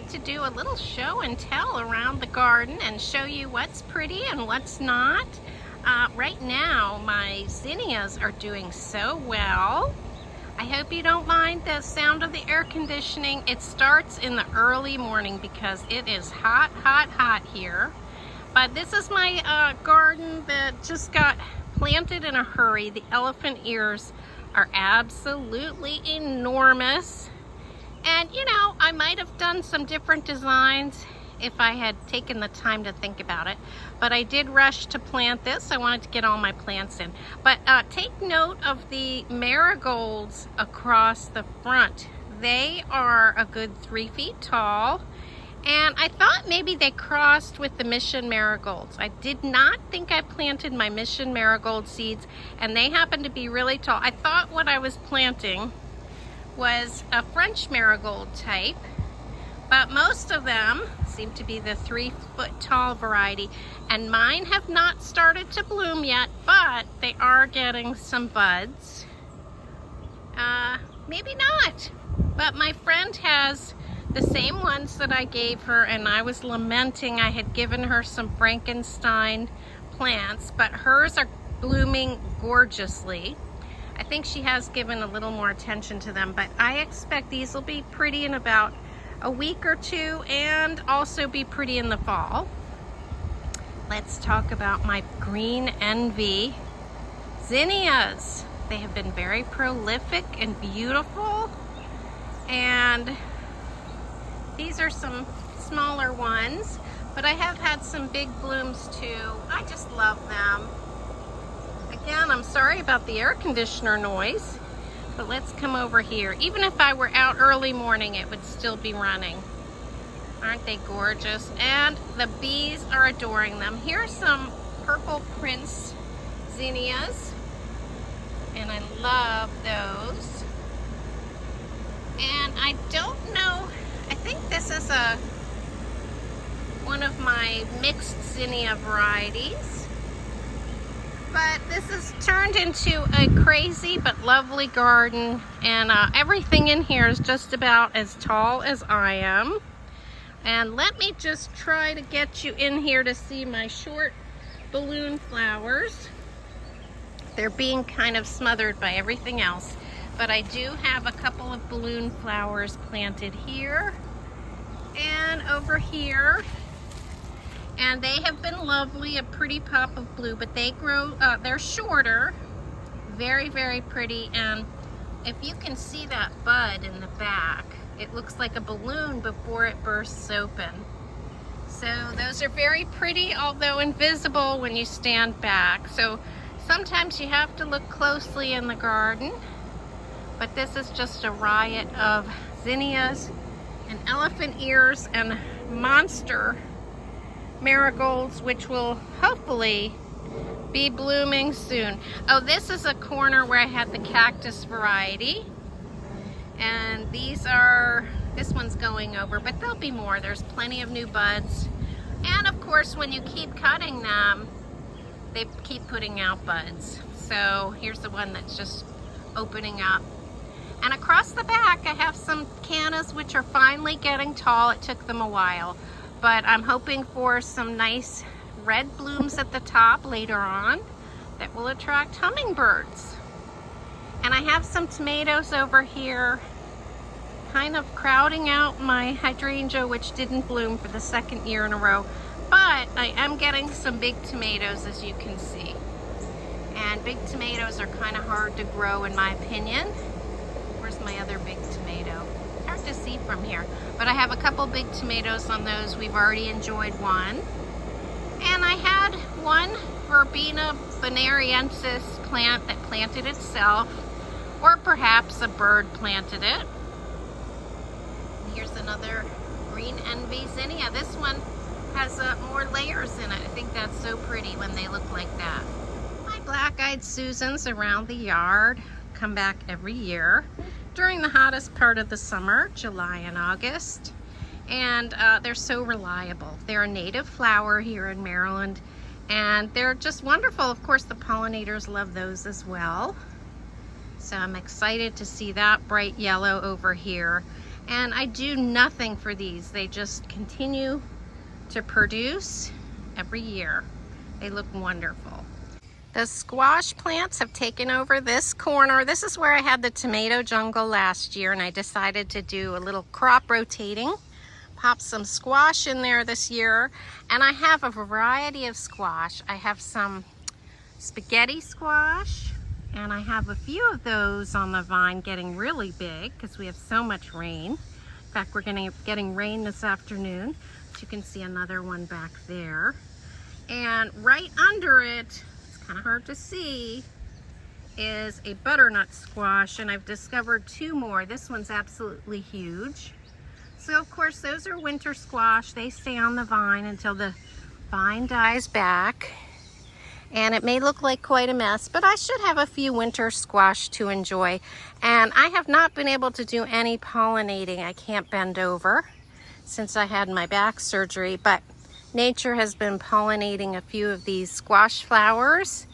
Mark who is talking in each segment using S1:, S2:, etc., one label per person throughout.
S1: like to do a little show and tell around the garden and show you what's pretty and what's not. Right now, my zinnias are doing so well. I hope you don't mind the sound of the air conditioning. It starts in the early morning because it is hot, hot, hot here. But this is my garden that just got planted in a hurry. The elephant ears are absolutely enormous. And you know, I might have done some different designs if I had taken the time to think about it. But I did rush to plant this. I wanted to get all my plants in. But take note of the marigolds across the front. They are a good 3 feet tall. And I thought maybe they crossed with the Mission marigolds. I did not think I planted my Mission marigold seeds, and they happen to be really tall. I thought what I was planting was a French marigold type, but most of them seem to be the 3 foot tall variety, and mine have not started to bloom yet, but they are getting some buds. Maybe not, but my friend has the same ones that I gave her, and I was lamenting I had given her some Frankenstein plants, but hers are blooming gorgeously. I think she has given a little more attention to them, but I expect these will be pretty in about a week or two and also be pretty in the fall. Let's talk about my green envy zinnias. They have been very prolific and beautiful, and these are some smaller ones, but I have had some big blooms too. I just love them. Again, I'm sorry about the air conditioner noise, but let's come over here. Even if I were out early morning, it would still be running. Aren't they gorgeous? And the bees are adoring them. Here's some purple prince zinnias, and I love those. And I don't know, I think this is one of my mixed zinnia varieties. But this has turned into a crazy but lovely garden, and everything in here is just about as tall as I am. And let me just try to get you in here to see my short balloon flowers. They're being kind of smothered by everything else, but I do have a couple of balloon flowers planted here and over here. And they have been lovely, a pretty pop of blue, but they grow, they're shorter, very, very pretty. And if you can see that bud in the back, it looks like a balloon before it bursts open. So those are very pretty, although invisible when you stand back. So sometimes you have to look closely in the garden, but this is just a riot of zinnias and elephant ears and monster marigolds, which will hopefully be blooming soon. Oh, this is a corner where I had the cactus variety, and this one's going over, but there'll be more. There's plenty of new buds, and of course when you keep cutting them, they keep putting out buds. So here's the one that's just opening up. And across the back I have some cannas which are finally getting tall. It took them a while, but I'm hoping for some nice red blooms at the top later on that will attract hummingbirds. And I have some tomatoes over here, kind of crowding out my hydrangea, which didn't bloom for the second year in a row. But I am getting some big tomatoes, as you can see. And big tomatoes are kind of hard to grow, in my opinion. Where's my other big tomato? Hard to see from here, but I have a couple big tomatoes on those. We've already enjoyed one. And I had one Verbena bonariensis plant that planted itself, or perhaps a bird planted it. Here's another green envy zinnia. This one has more layers in it. I think that's so pretty when they look like that. My black-eyed Susans around the yard come back every year during the hottest part of the summer, July and August. And they're so reliable. They're a native flower here in Maryland, and they're just wonderful. Of course, the pollinators love those as well. So I'm excited to see that bright yellow over here. And I do nothing for these. They just continue to produce every year. They look wonderful. The squash plants have taken over this corner. This is where I had the tomato jungle last year, and I decided to do a little crop rotating. Pop some squash in there this year, and I have a variety of squash. I have some spaghetti squash, and I have a few of those on the vine getting really big because we have so much rain. In fact, we're getting rain this afternoon. So you can see another one back there. And right under it, it's kind of hard to see, is a butternut squash, and I've discovered two more. This one's absolutely huge. So of course those are winter squash. They stay on the vine until the vine dies back. And it may look like quite a mess, but I should have a few winter squash to enjoy. And I have not been able to do any pollinating. I can't bend over since I had my back surgery, but nature has been pollinating a few of these squash flowers.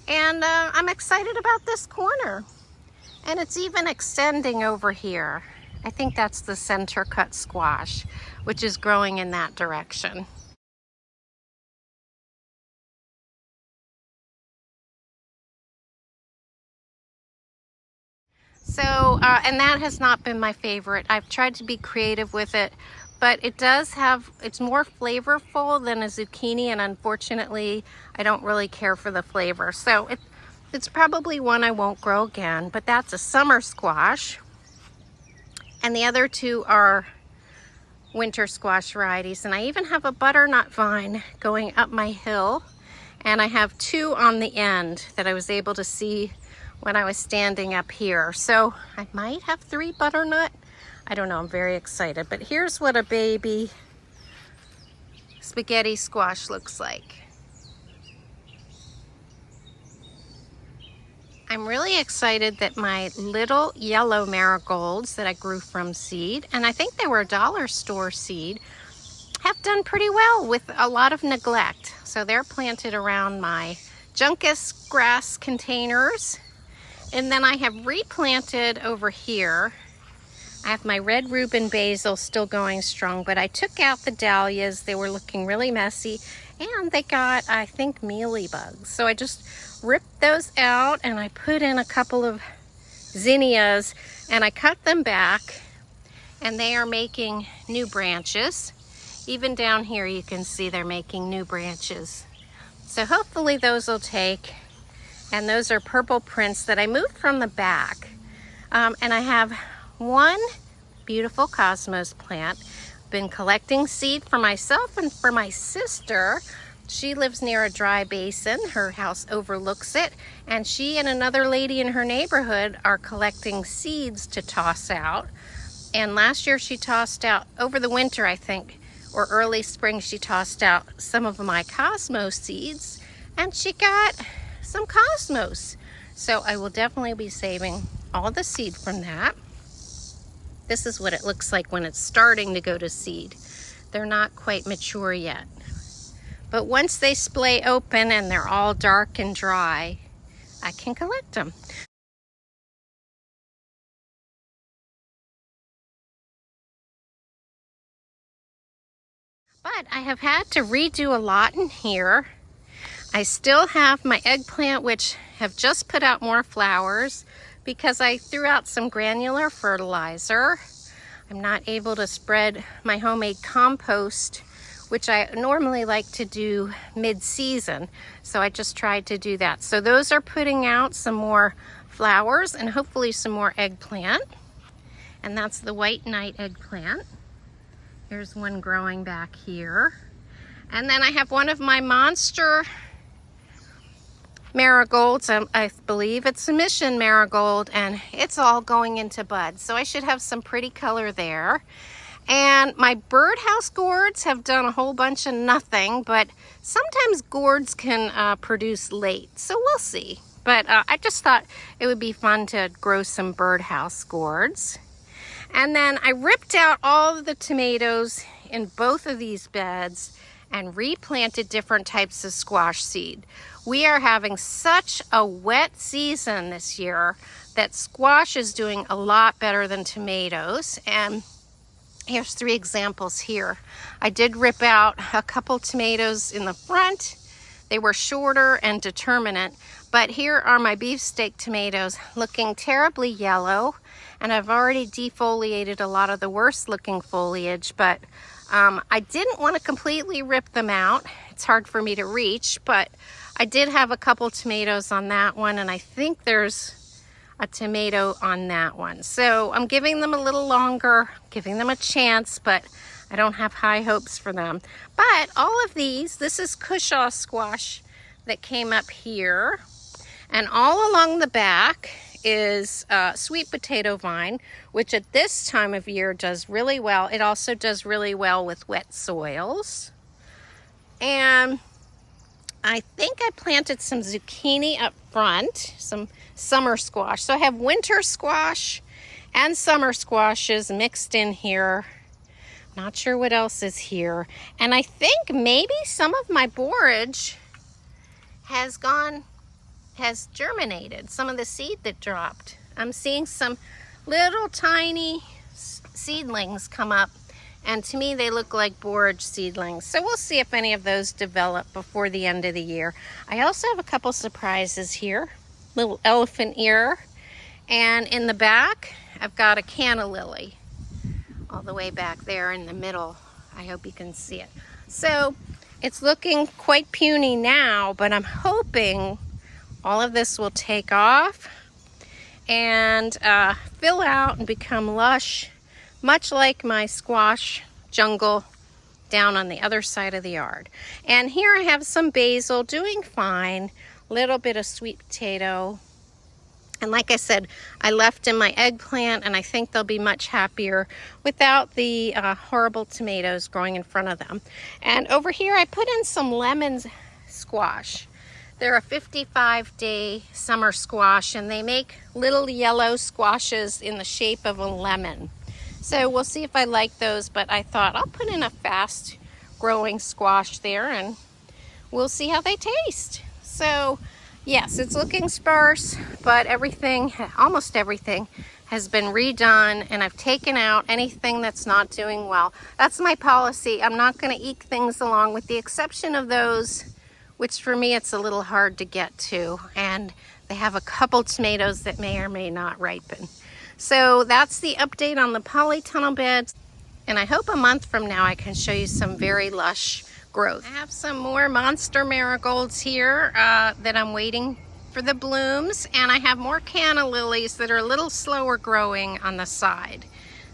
S1: And I'm excited about this corner. And it's even extending over here. I think that's the center cut squash, which is growing in that direction. So, and that has not been my favorite. I've tried to be creative with it, but it does have, it's more flavorful than a zucchini, and unfortunately, I don't really care for the flavor. So it's probably one I won't grow again, but that's a summer squash. And the other two are winter squash varieties. And I even have a butternut vine going up my hill. And I have two on the end that I was able to see when I was standing up here. So I might have 3 butternut. I don't know, I'm very excited. But here's what a baby spaghetti squash looks like. I'm really excited that my little yellow marigolds that I grew from seed, and I think they were a dollar store seed, have done pretty well with a lot of neglect. So they're planted around my juncus grass containers. And then I have replanted over here. I have my red Reuben basil still going strong, but I took out the dahlias. They were looking really messy, and they got, I think, mealybugs. So I just ripped those out, and I put in a couple of zinnias, and I cut them back, and they are making new branches. Even down here you can see they're making new branches. So hopefully those will take. And those are purple prints that I moved from the back. And I have one beautiful cosmos plant. Been collecting seed for myself and for my sister. She lives near a dry basin. Her house overlooks it. And she and another lady in her neighborhood are collecting seeds to toss out. And last year she tossed out, over the winter I think, or early spring, she tossed out some of my cosmos seeds. And she got some cosmos. So I will definitely be saving all the seed from that. This is what it looks like when it's starting to go to seed. They're not quite mature yet. But once they splay open and they're all dark and dry, I can collect them. But I have had to redo a lot in here. I still have my eggplant, which have just put out more flowers because I threw out some granular fertilizer. I'm not able to spread my homemade compost, which I normally like to do mid-season. So I just tried to do that. So those are putting out some more flowers and hopefully some more eggplant. And that's the white knight eggplant. Here's one growing back here. And then I have one of my monster marigolds. I believe it's a mission marigold, and it's all going into bud. So I should have some pretty color there. And my birdhouse gourds have done a whole bunch of nothing, but sometimes gourds can produce late. So we'll see. But I just thought it would be fun to grow some birdhouse gourds. And then I ripped out all of the tomatoes in both of these beds and replanted different types of squash seed. We are having such a wet season this year that squash is doing a lot better than tomatoes. And Here's 3 examples here. I did rip out a couple tomatoes in the front. They were shorter and determinate, but here are my beefsteak tomatoes looking terribly yellow, and I've already defoliated a lot of the worst looking foliage, but I didn't want to completely rip them out. It's hard for me to reach, but I did have a couple tomatoes on that one, and I think there's a tomato on that one. So I'm giving them a little longer, giving them a chance, but I don't have high hopes for them. But all of these, this is cushaw squash that came up here, and all along the back is sweet potato vine, which at this time of year does really well. It also does really well with wet soils. And I think I planted some zucchini up front, some summer squash. So I have winter squash and summer squashes mixed in here. Not sure what else is here. And I think maybe some of my borage has germinated, some of the seed that dropped. I'm seeing some little tiny seedlings come up, and to me they look like borage seedlings. So we'll see if any of those develop before the end of the year. I also have a couple surprises here. Little elephant ear, and in the back I've got a canna lily all the way back there in the middle. I hope you can see it. So it's looking quite puny now, but I'm hoping all of this will take off and fill out and become lush, much like my squash jungle down on the other side of the yard. And here I have some basil doing fine, little bit of sweet potato. And like I said, I left in my eggplant, and I think they'll be much happier without the horrible tomatoes growing in front of them. And over here I put in some lemon squash. They're a 55-day summer squash, and they make little yellow squashes in the shape of a lemon. So we'll see if I like those, but I thought I'll put in a fast growing squash there and we'll see how they taste. So yes, it's looking sparse, but everything, almost everything, has been redone, and I've taken out anything that's not doing well. That's my policy. I'm not going to eke things along, with the exception of those which for me it's a little hard to get to, and they have a couple tomatoes that may or may not ripen. So that's the update on the polytunnel beds, and I hope a month from now I can show you some very lush growth. I have some more monster marigolds here that I'm waiting for the blooms, and I have more canna lilies that are a little slower growing on the side.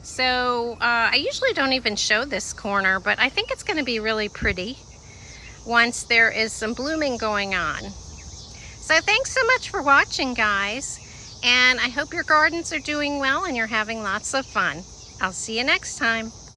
S1: So I usually don't even show this corner, but I think it's going to be really pretty once there is some blooming going on. So thanks so much for watching, guys, and I hope your gardens are doing well and you're having lots of fun. I'll see you next time.